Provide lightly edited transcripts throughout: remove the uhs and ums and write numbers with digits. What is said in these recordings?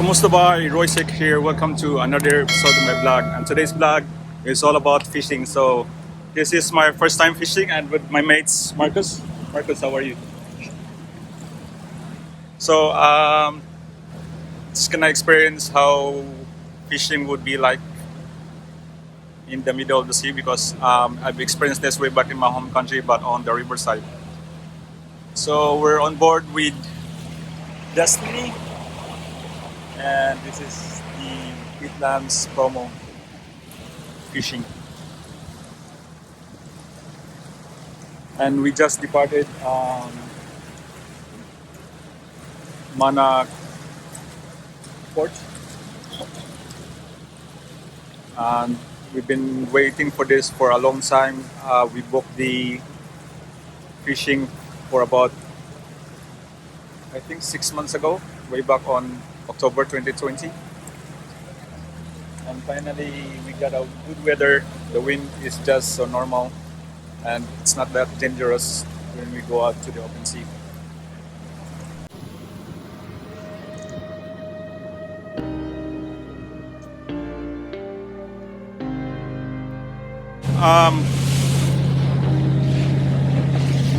Kumusta ba? Roysek here. Welcome to another episode of my vlog. And today's vlog is all about fishing. So this is my first time fishing and with my mates Marcus. Marcus, how are you? So just gonna experience how fishing would be like in the middle of the sea because I've experienced this way back in my home country, but on the riverside. So we're on board with Destiny, and this is the Wetlands promo fishing. And we just departed Mana port, and we've been waiting for this for a long time. We booked the fishing for about, I think, 6 months ago, way back on October 2020. And finally we got a good weather. The wind is just so normal and it's not that dangerous when we go out to the open sea.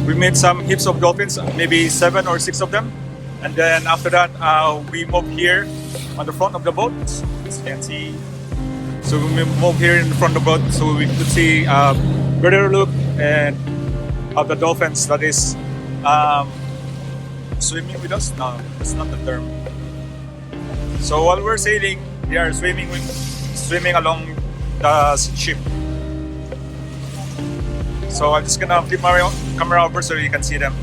We made some heaps of dolphins, maybe 7 or 6 of them. And then after that, we moved here on the front of the boat, as you can see. So we moved here in the front of the boat so we could see better look and of the dolphins that is swimming with us. No, that's not the term. So while we're sailing, they are swimming along the ship. So I'm just gonna flip my camera over so you can see them.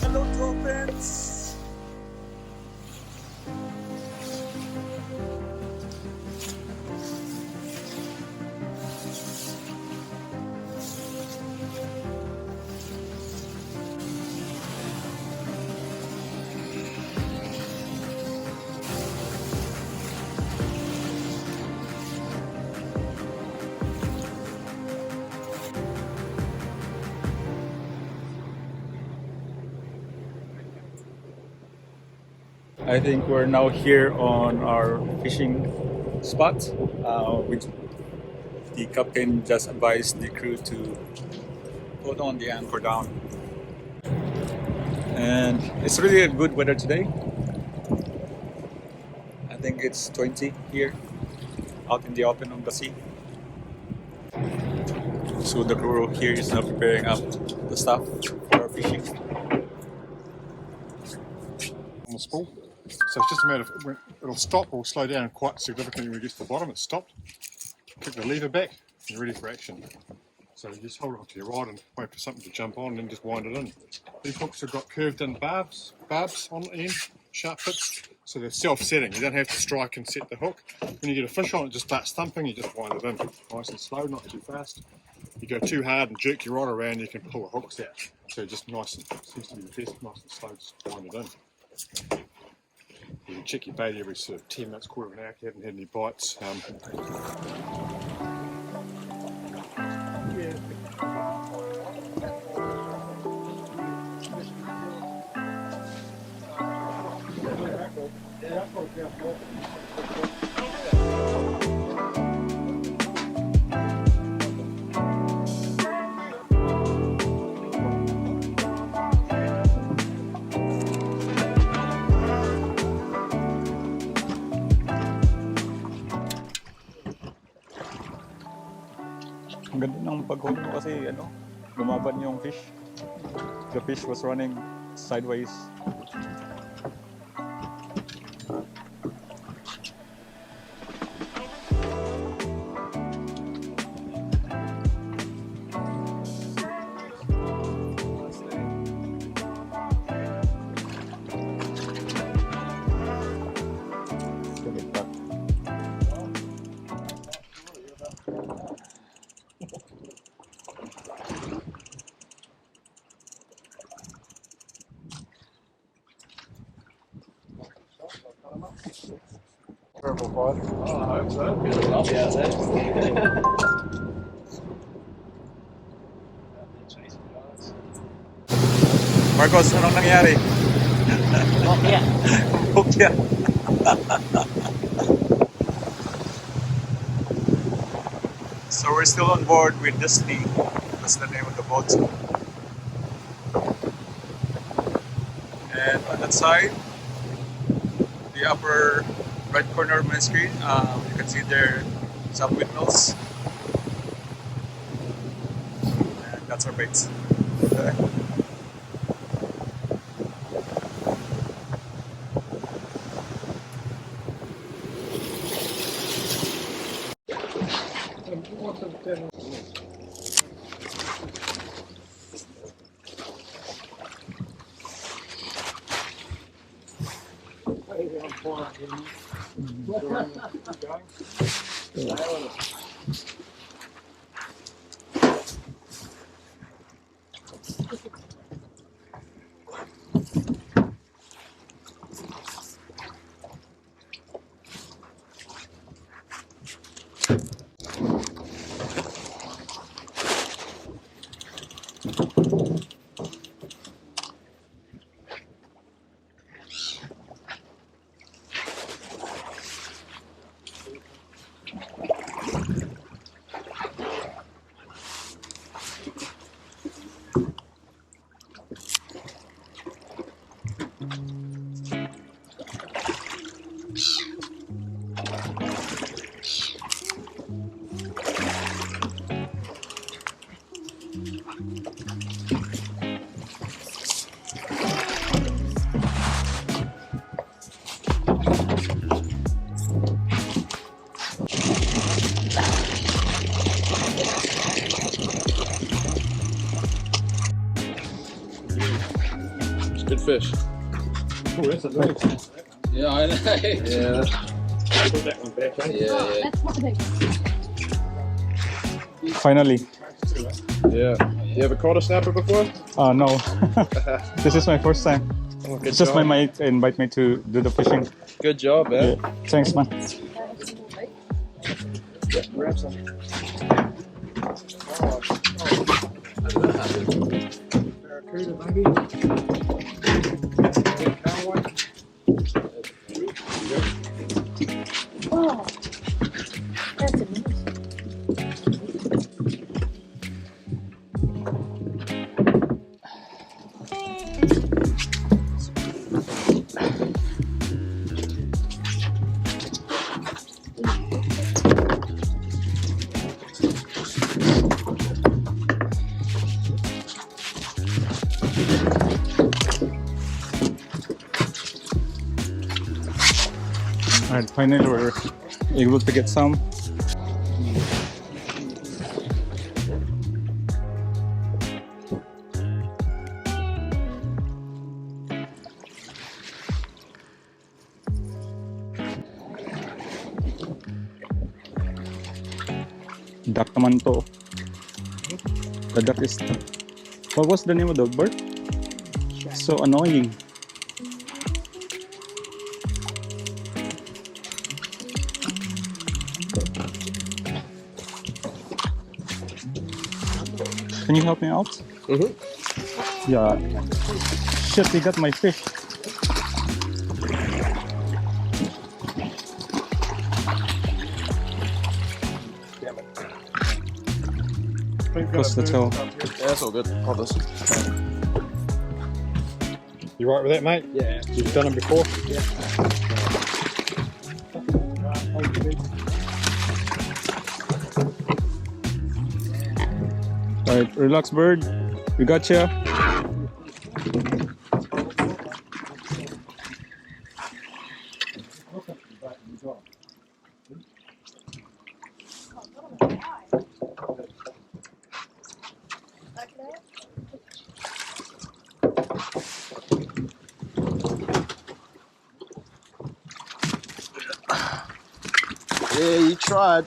Hello, dolphins! I think we're now here on our fishing spot, which the captain just advised the crew to put on the anchor down. And it's really a good weather today. I think it's 20 here, out in the open on the sea. So the crew here is now preparing up the stuff for our fishing. On the spool. So it's just a matter of when it'll stop or slow down quite significantly when it gets to the bottom. It's stopped. Kick the lever back and you're ready for action. So you just hold it onto your rod and wait for something to jump on and then just wind it in. These hooks have got curved in barbs on the end, sharp bits, so they're self-setting. You don't have to strike and set the hook. When you get a fish on, it just starts thumping, you just wind it in. Nice and slow, not too fast. You go too hard and jerk your rod around, you can pull the hooks out. So just nice and, seems to be the best, nice and slow, just wind it in. You can check your bait every sort of 10 minutes, quarter of an hour if you haven't had any bites. Ang ganda ng paghuli mo kasi lumaban yung fish. The fish was running sideways. Terrible fight. Oh, I hope so, because I'll be out there. Marcos, anong nangyari? Yeah. Bukya. So we're still on board with Disney. That's the name of the boat. And on that side, the upper right corner of my screen, you can see there some windmills. And that's our base. Good fish. Oh, that's a nice. Yeah, I know. Yeah. Put that one back, eh? Yeah, Finally. yeah. You ever caught a snapper before? No. This is my first time. Oh, good It's just my job. mate invite me to do the fishing. Good job, man. Yeah. Thanks, man. Yeah, grab some. Barracuda, maybe. Oh, that's amazing. Alright, finally we're able to get some. Duck naman to. The duck is... What was the name of the bird? So annoying. Can you help me out? Mm-hmm. Yeah. Shit, they got my fish. Close the tail. Yeah, that's all good. Hold this. You right with that, mate? Yeah. You've done them before? Yeah. Alright, relax, bird. We got ya. Yeah, you tried.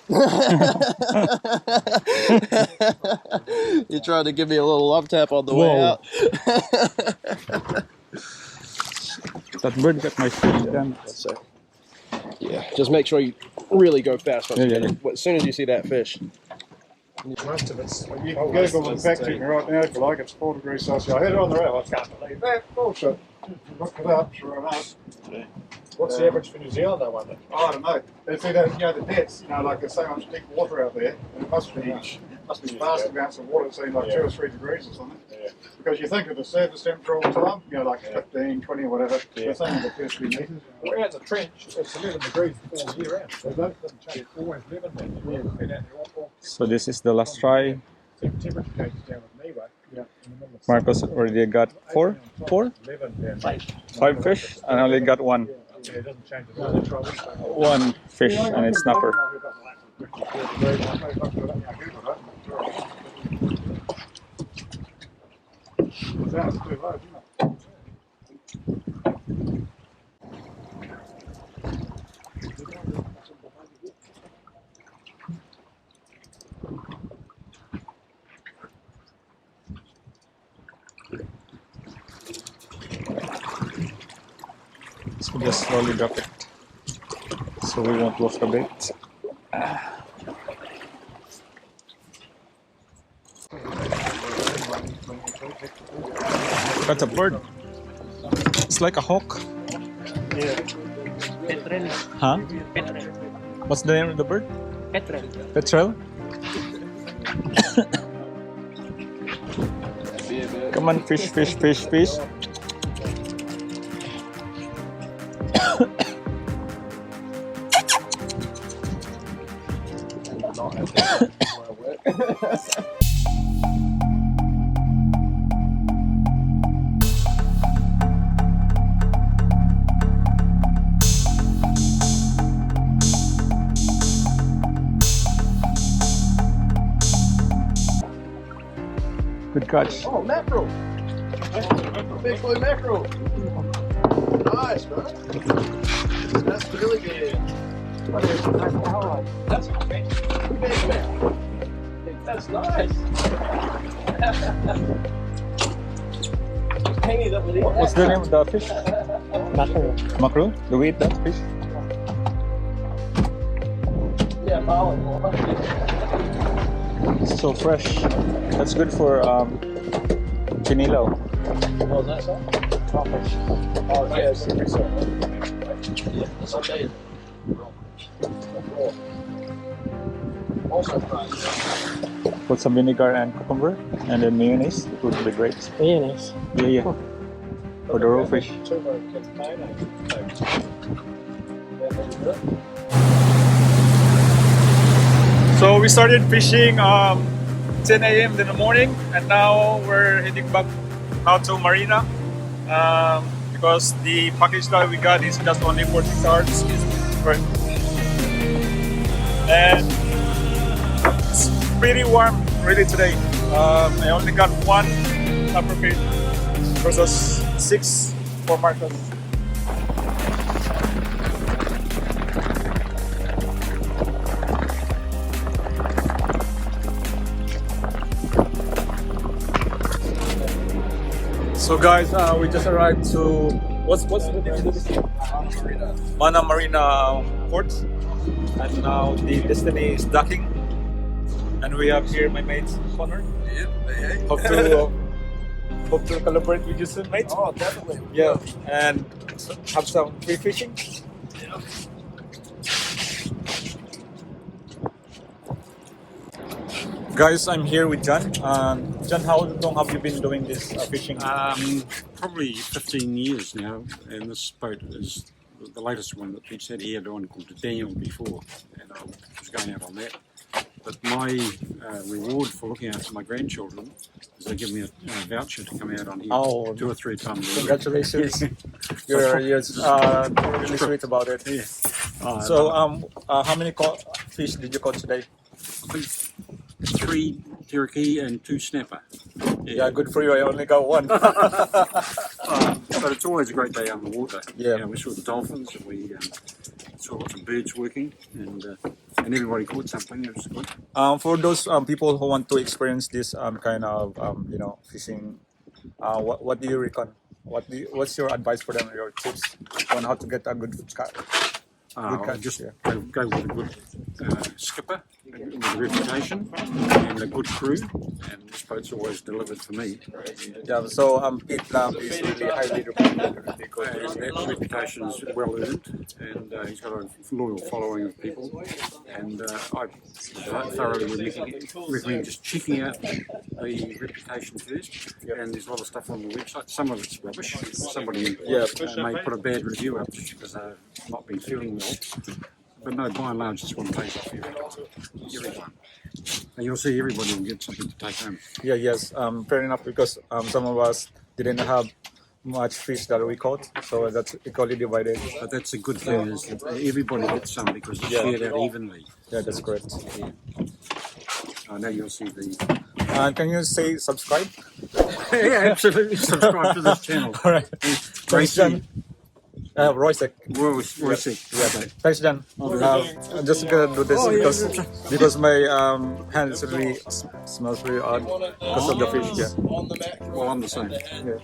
You tried to give me a little love tap on the way Whoa. out. That bird got my fish. Damn. Yes, sir. Yeah. Yeah, just make sure you really go fast once Yeah, you yeah, get it. As soon as you see that fish. Most of it's. You can Google and fact check me right now if you like. It's 4 degrees Celsius. I had it on the rail. I can't believe that. Bullshit. Look it up. Sure enough. What's the average for New Zealand, I wonder? Oh, I don't know. They say that, you know, the depths, you know, like there's so much deep water out there, and it must be vast amounts of water, say like 2 or 3 degrees or something. Yeah. Because you think of the surface temperature all the time, you know, like 15, 20 or whatever, it's only the first few metres. Well, out in the trench, it's 11 degrees all year round. So that doesn't change. It's always 11 then. Yeah. Been out there all So this is the last try. temperature changes down with me, right? Yeah. Marcos already got four, 11 down. 5 fish, and I only got one. Yeah, it doesn't change at all. One fish, and it's snapper. Sounds too low, isn't So just slowly drop it, so we won't lose the bait. That's a bird. It's like a hawk. Petrel. Huh? Petrel. What's the name of the bird? Petrel. Petrel? Come on, fish, fish, fish, fish. Good catch. Oh, mackerel! Big blue mackerel! Nice, bro. That's really good. That's a big man. That's nice. What's the name of the fish? Mackerel. Mackerel? Do we eat that fish? Yeah, Molly. It's so fresh. That's good for chinilo. What was that, sir? Crawfish. Oh, yeah, it's super soft. Yeah, that's okay. Also fried. Put some vinegar and cucumber, and then mayonnaise. It would be great. Mayonnaise. Yeah, yeah. For the raw fish. So we started fishing 10 a.m. in the morning, and now we're heading back out to marina because the package that we got is just only for 6 hours. Right. And it's pretty warm really today. I only got 1 upper fish versus 6 for Marcos. So guys, we just arrived to what's the name of this? Mana Marina Port, and now the Destiny is docking, and we have here my mate Connor. Hope to collaborate with you soon, mate. Oh, definitely. Yeah, and have some free fishing. Guys, I'm here with John. John, how long have you been doing this fishing? Probably 15 years now, and this boat is the latest one that we had here, the one called the Daniel before, and I was going out on that. But my reward for looking after my grandchildren is they give me a voucher to come out on here 2 or 3 times a week. Congratulations. You're really sweet about it. Yeah. So, how many fish did you caught today? I think 3 Cherokee and 2 snapper. Yeah, good for you. I only got 1. But it's always a great day on the water. Yeah. You know, we saw the dolphins, and we saw lots of birds working, and everybody caught something. It was good. For those people who want to experience this kind of fishing, what do you reckon? What's your advice for them? Your tips on how to get a good catch? catch, Just yeah. go with a good skipper with a reputation and a good crew, and this boat's always delivered for me. Yeah, so Pete Lamb is really highly recommended because And that reputation is well earned, and he's got a loyal following of people. And I thoroughly recommend just checking out the reputation first. And there's a lot of stuff on the website. Some of it's rubbish. Somebody may put a bad review up just because they've not been feeling well. But no, by and large, this one pays off everyone. And you'll see everybody will get something to take home. yeah, yes, fair enough, because some of us didn't have much fish that we caught, so that's equally divided. But that's a good thing, is that everybody gets some because it's shared out evenly. Yeah, that's correct. Now you'll see the... Can you say subscribe? Yeah, absolutely. Subscribe to this channel. All right. Thanks, John. Royce. Royce. Yeah. Thanks, John. I'm just gonna do this because my hands really smells really odd because of the fish. Yeah. Well, I'm the same. Yeah.